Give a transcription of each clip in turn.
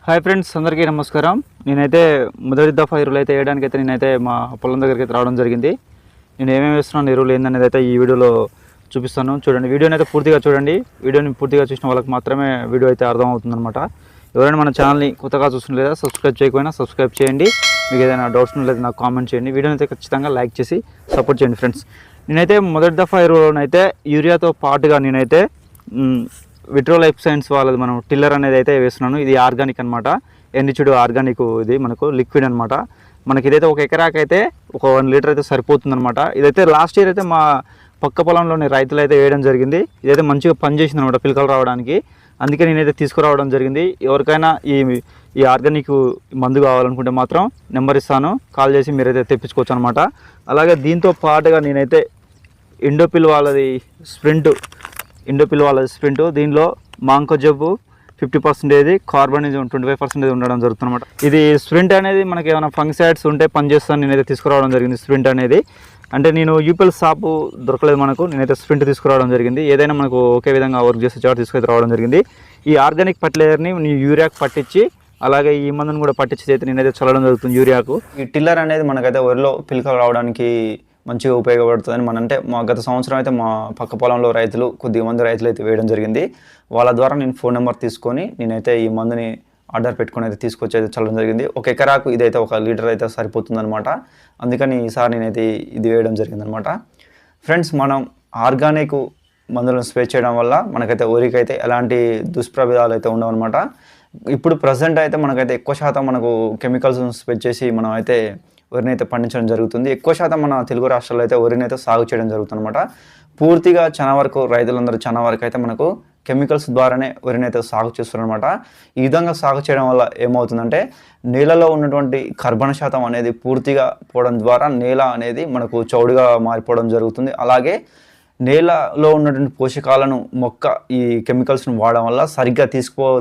Hi friends, అందరికీ నమస్కారం. నేనైతే మొదటి దఫా ఎరువులు అయితే వేయడానికైతే నేనైతే మా పొలం దగ్గరికి అయితే రావడం జరిగింది. నేను ఏమేమి వేస్తున్నాను, ఎరువులు ఏందనేది అయితే ఈ వీడియోలో చూపిస్తాను. చూడండి, వీడియోని అయితే పూర్తిగా చూడండి. వీడియోని పూర్తిగా చూసిన వాళ్ళకి మాత్రమే వీడియో అయితే అర్థమవుతుందన్నమాట. ఎవరైనా మన ఛానల్ని కొత్తగా చూస్తున్న లేదా సబ్స్క్రైబ్ చేయకపోయినా సబ్స్క్రైబ్ చేయండి. మీకు ఏదైనా డౌట్స్ లేదా నాకు కామెంట్ చేయండి. వీడియోని అయితే ఖచ్చితంగా లైక్ చేసి సపోర్ట్ చేయండి ఫ్రెండ్స్. నేనైతే మొదటి దఫా ఎరువులోనైతే యూరియాతో పాటుగా నేనైతే విట్రో లైఫ్ సైన్స్ వాళ్ళది మనం టిల్లర్ అనేది అయితే వేస్తున్నాను. ఇది ఆర్గానిక్ అనమాట, ఎన్రిచ్డ్ ఆర్గానిక్. ఇది మనకు లిక్విడ్ అనమాట. మనకి ఇదైతే ఒక ఎకరాకి అయితే ఒక 1 లీటర్ అయితే సరిపోతుందన్నమాట. ఇదైతే లాస్ట్ ఇయర్ అయితే మా పక్క పొలంలోని రైతులు అయితే వేయడం జరిగింది. ఇదైతే మంచిగా పనిచేసింది అనమాట పిలకలు రావడానికి. అందుకే నేనైతే తీసుకురావడం జరిగింది. ఎవరికైనా ఈ ఆర్గానిక్ మందు కావాలనుకుంటే మాత్రం నెంబర్ ఇస్తాను, కాల్ చేసి మీరైతే తెప్పించుకోవచ్చు అనమాట. అలాగే దీంతో పాటుగా నేనైతే ఇండోపిల్ వాళ్ళది స్ప్రింట్, దీనిలో మాంకో జబ్బు 50%, కార్బనిజం 25% ఉండడం జరుగుతుందన్నమాట. ఇది స్ప్రింట్ అనేది మనకి ఏమైనా ఫంగిసైడ్స్ ఉంటే పనిచేస్తాను నేనైతే తీసుకురావడం జరిగింది. స్ప్రింట్ అనేది అంటే నేను యూపీఎల్ షాపు దొరకలేదు మనకు, నేనైతే స్ప్రింట్ తీసుకురావడం జరిగింది. ఏదైనా మనకు ఒకే విధంగా వర్క్ చేసే చోట తీసుకొని రావడం జరిగింది. ఈ ఆర్గానిక్ ఫర్టిలైజర్ని యూరియాకు పట్టించి అలాగే ఈ మందును కూడా పట్టించి అయితే నేనైతే చల్లడం జరుగుతుంది యూరియాకు. ఈ టిల్లర్ అనేది మనకైతే వరిలో పిలకలు రావడానికి మంచిగా ఉపయోగపడుతుందని మా గత సంవత్సరం అయితే మా పక్క పొలంలో కొద్దిగా మంది రైతులు అయితే వేయడం జరిగింది. వాళ్ళ ద్వారా నేను ఫోన్ నెంబర్ తీసుకొని నేనైతే ఈ మందుని ఆర్డర్ పెట్టుకొని అయితే తీసుకొచ్చి అయితే చల్లడం జరిగింది. ఒక ఎకరాకు ఇదైతే 1 లీటర్ అయితే సరిపోతుందన్నమాట. అందుకని ఈసారి నేనైతే ఇది వేయడం జరిగిందనమాట. ఫ్రెండ్స్, మనం ఆర్గానిక్ మందులను స్ప్రే చేయడం వల్ల మనకైతే వరికైతే ఎలాంటి దుష్ప్రభావాలు అయితే ఉండవన్నమాట. ఇప్పుడు ప్రజెంట్ అయితే మనకైతే ఎక్కువ శాతం మనకు కెమికల్స్ స్ప్రే చేసి మనం అయితే వరిని అయితే పండించడం జరుగుతుంది. ఎక్కువ శాతం మన తెలుగు రాష్ట్రాల్లో అయితే వరిని అయితే సాగు చేయడం జరుగుతుంది అనమాట. పూర్తిగా రైతులందరూ చాలా వరకు అయితే మనకు కెమికల్స్ ద్వారానే వరిని అయితే సాగు చేస్తున్నారనమాట. ఈ విధంగా సాగు చేయడం వల్ల ఏమవుతుందంటే నేలలో ఉన్నటువంటి కర్బన శాతం అనేది పూర్తిగా పోవడం ద్వారా నేల అనేది మనకు చౌడుగా మారిపోవడం జరుగుతుంది. అలాగే నేలలో ఉన్నటువంటి పోషకాలను మొక్క ఈ కెమికల్స్ను వాడడం వల్ల సరిగ్గా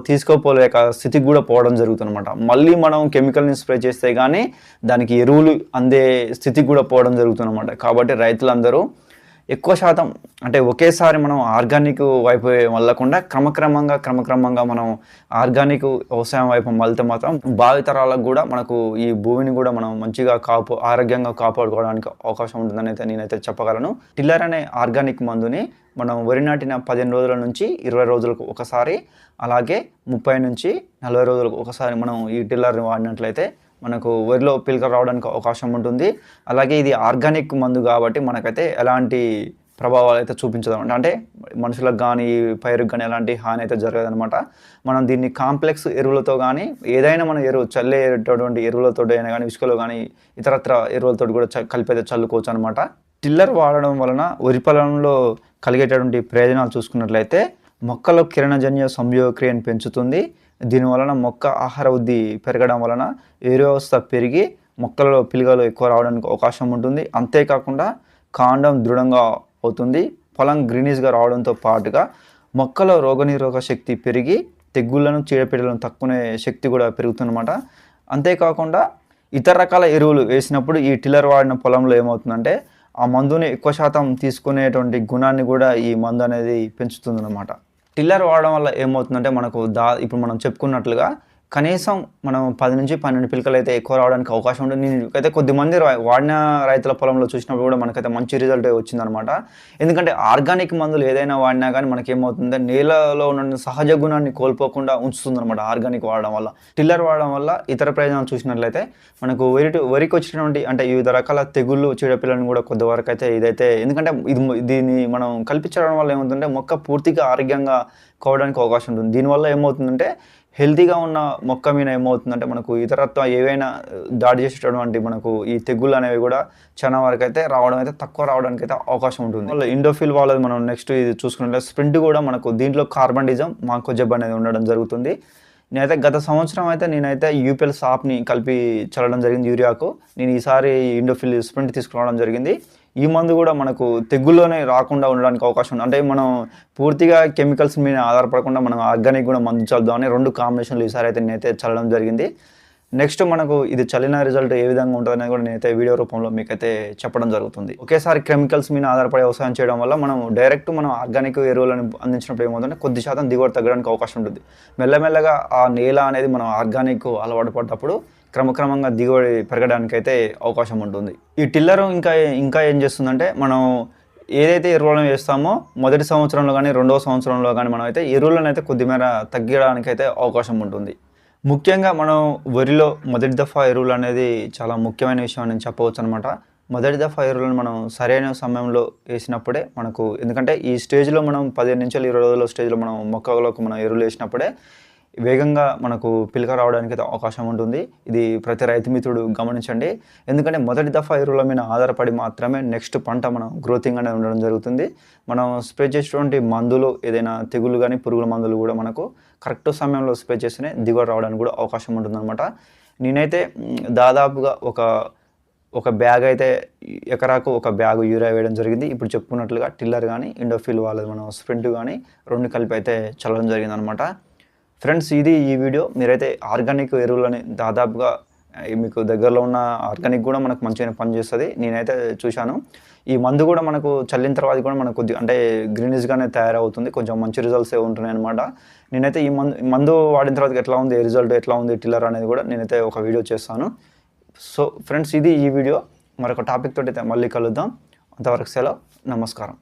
తీసుకోపోలేక స్థితికి కూడా పోవడం జరుగుతుందన్నమాట. మళ్ళీ మనం కెమికల్ని స్ప్రే చేస్తే కానీ దానికి ఎరువులు అందే స్థితికి కూడా పోవడం జరుగుతుందన్నమాట. కాబట్టి రైతులందరూ ఎక్కువ శాతం అంటే ఒకేసారి మనం ఆర్గానిక్ వైపు వెళ్ళకుండా క్రమక్రమంగా మనం ఆర్గానిక్ వ్యవసాయం వైపు వెళ్తే మాత్రం భావితరాలకు కూడా మనకు ఈ భూమిని కూడా మనం మంచిగా ఆరోగ్యంగా కాపాడుకోవడానికి అవకాశం ఉంటుందని అయితే నేనైతే చెప్పగలను. టిల్లర్ అనే ఆర్గానిక్ మందుని మనం వరి నాటిన 15 రోజుల నుంచి 20 రోజులకు ఒకసారి, అలాగే 30 నుంచి 40 రోజులకు ఒకసారి మనం ఈ టిల్లర్ని వాడినట్లయితే మనకు వరిలో పిలకలు రావడానికి అవకాశం ఉంటుంది. అలాగే ఇది ఆర్గానిక్ మందు కాబట్టి మనకైతే ఎలాంటి ప్రభావాలు అయితే చూపించదు. అంటే మనుషులకు కానీ పైరుకు కానీ ఎలాంటి హాని అయితే జరగదనమాట. మనం దీన్ని కాంప్లెక్స్ ఎరువులతో కానీ ఏదైనా మన చల్లేటటువంటి ఎరువులతో అయినా కానీ ఇసుకలో కానీ ఇతరత్ర ఎరువులతో కూడా కలిపి అయితే చల్లుకోవచ్చు అనమాట. టిల్లర్ వాడడం వలన వరి పొలంలో కలిగేటటువంటి ప్రయోజనాలు చూసుకున్నట్లయితే మొక్కలో కిరణజన్య సంయోగక్రియను పెంచుతుంది. దీనివలన మొక్క ఆహార వృద్ధి పెరగడం వలన ఏరు వ్యవస్థ పెరిగి మొక్కలలో పిలకలు ఎక్కువ రావడానికి అవకాశం ఉంటుంది. అంతేకాకుండా కాండం దృఢంగా అవుతుంది. పొలం గ్రీనిష్గా రావడంతో పాటుగా మొక్కలో రోగనిరోధక శక్తి పెరిగి తెగుళ్లను చీడపీడలను తక్కునే శక్తి కూడా పెరుగుతుందన్నమాట. అంతేకాకుండా ఇతర రకాల ఎరువులు వేసినప్పుడు ఈ టిల్లర్ వాడిన పొలంలో ఏమవుతుందంటే ఆ మందుని ఎక్కువ శాతం తీసుకునేటువంటి గుణాన్ని కూడా ఈ మందు అనేది పెంచుతుందన్నమాట. టిల్లర్ వాడడం వల్ల ఏమవుతుందంటే మనకు ఇప్పుడు మనం చెప్పుకున్నట్లుగా కనీసం మనం 10 నుంచి 12 పిలకలు అయితే ఎక్కువ రావడానికి అవకాశం ఉంటుంది. నేనైతే కొద్దిమంది వాడిన రైతుల పొలంలో చూసినప్పుడు కూడా మనకైతే మంచి రిజల్ట్ వచ్చిందనమాట. ఎందుకంటే ఆర్గానిక్ మందులు ఏదైనా వాడినా కానీ మనకి ఏమవుతుందంటే నేలలో ఉన్న సహజ గుణాన్ని కోల్పోకుండా ఉంచుతుంది అనమాట ఆర్గానిక్ వాడడం వల్ల. టిల్లర్ వాడడం వల్ల ఇతర ప్రయోజనాలు చూసినట్లయితే మనకు వరికి వచ్చినటువంటి అంటే వివిధ రకాల తెగుళ్ళు చీడపిల్లను కూడా కొద్ది వరకు అయితే ఇదైతే ఎందుకంటే దీన్ని మనం కల్పించడం వల్ల ఏమవుతుందంటే మొక్క పూర్తిగా ఆరోగ్యంగా కావడానికి అవకాశం ఉంటుంది. దీనివల్ల ఏమవుతుందంటే హెల్తీగా ఉన్న మొక్క మీద ఏమవుతుందంటే మనకు ఇతరత్వ ఏవైనా దాడి చేసేటటువంటి మనకు ఈ తెగుళ్ళు అనేవి కూడా చాలా వరకు అయితే తక్కువ రావడానికి అయితే అవకాశం ఉంటుంది. ఇండోఫిల్ వాళ్ళది మనం నెక్స్ట్ ఇది చూసుకున్నట్లయితే స్ప్రింట్ కూడా మనకు దీంట్లో కార్బనిజం మాంకో జబ్బు అనేది ఉండడం జరుగుతుంది. నేనైతే గత సంవత్సరం అయితే యూపీఎల్ షాప్ని కలిపి చల్లడం జరిగింది యూరియాకు. నేను ఈసారి ఇండోఫిల్ స్ప్రింట్ తీసుకురావడం జరిగింది. ఈ మందు కూడా మనకు తెగుల్లోనే రాకుండా ఉండడానికి అవకాశం ఉంది. అంటే మనం పూర్తిగా కెమికల్స్ మీద ఆధారపడకుండా మనం ఆర్గానిక్ కూడా మందు చల్లుదామని 2 కాంబినేషన్లు ఈసారి అయితే నేనైతే చల్లడం జరిగింది. నెక్స్ట్ మనకు ఇది చల్లిన రిజల్ట్ ఏ విధంగా ఉంటుంది అనేది కూడా నేనైతే వీడియో రూపంలో మీకైతే చెప్పడం జరుగుతుంది. ఒకేసారి కెమికల్స్ మీద ఆధారపడి వ్యవసాయం చేయడం వల్ల మనం డైరెక్ట్ మనం ఆర్గానిక్ ఎరువులను అందించినప్పుడు ఏమవుతుందంటే కొద్ది శాతం దిగుబడి తగ్గడానికి అవకాశం ఉంటుంది. మెల్లమెల్లగా ఆ నేల అనేది మనం ఆర్గానిక్ అలవాటు పడ్డప్పుడు క్రమక్రమంగా దిగుబడి పెరగడానికైతే అవకాశం ఉంటుంది. ఈ టిల్లర్ ఇంకా ఏం చేస్తుందంటే మనం ఏదైతే ఎరువులను వేస్తామో మొదటి సంవత్సరంలో కానీ రెండవ సంవత్సరంలో కానీ మనం అయితే ఎరువులను అయితే కొద్దిమేర తగ్గడానికైతే అవకాశం ఉంటుంది. ముఖ్యంగా మనం వరిలో మొదటి దఫా ఎరువులు అనేది చాలా ముఖ్యమైన విషయం అని చెప్పవచ్చు అనమాట. మొదటి దఫా ఎరువులను మనం సరైన సమయంలో వేసినప్పుడే మనకు, ఎందుకంటే ఈ స్టేజ్లో మనం 15 నుంచి 20 రోజుల స్టేజ్లో మనం మొక్కలకు మనం ఎరువులు వేసినప్పుడే వేగంగా మనకు పిలక రావడానికి అయితే అవకాశం ఉంటుంది. ఇది ప్రతి రైతు మిత్రుడు గమనించండి. ఎందుకంటే మొదటి దఫా ఎరువుల మీద ఆధారపడి మాత్రమే నెక్స్ట్ పంట మనం గ్రోతింగ్ అనేది ఉండడం జరుగుతుంది. మనం స్ప్రే చేసేటువంటి మందులు ఏదైనా తెగులు కానీ పురుగుల మందులు కూడా మనకు కరెక్ట్ సమయంలో స్ప్రే చేస్తేనే దిగుబడి రావడానికి కూడా అవకాశం ఉంటుందన్నమాట. నేనైతే దాదాపుగా ఒక బ్యాగ్ అయితే ఎకరాకు ఒక బ్యాగు యూరియా వేయడం జరిగింది. ఇప్పుడు చెప్పుకున్నట్లుగా టిల్లర్ కానీ ఇండోఫిల్ వాళ్ళది మనం స్ప్రింట్ కానీ 2 కలిపి అయితే చల్లడం జరిగింది అనమాట. ఫ్రెండ్స్, ఇది ఈ వీడియో. మీరైతే ఆర్గానిక్ ఎరువులని దాదాపుగా మీకు దగ్గరలో ఉన్న ఆర్గానిక్ కూడా మనకు మంచిగా పనిచేస్తుంది. నేనైతే చూశాను. ఈ మందు కూడా మనకు చల్లిన తర్వాత కూడా మనకు కొద్దిగా అంటే గ్రీనిష్గానే తయారవుతుంది. కొంచెం మంచి రిజల్ట్స్ ఉంటున్నాయి అనమాట. నేనైతే ఈ మందు వాడిన తర్వాత ఎట్లా ఉంది, రిజల్ట్ ఎట్లా ఉంది టిల్లర్ అనేది కూడా నేనైతే ఒక వీడియో చేస్తాను. సో ఫ్రెండ్స్, ఇది ఈ వీడియో. మరొక టాపిక్ తోటి అయితే మళ్ళీ కలుద్దాం. అంతవరకు సెలవు. నమస్కారం.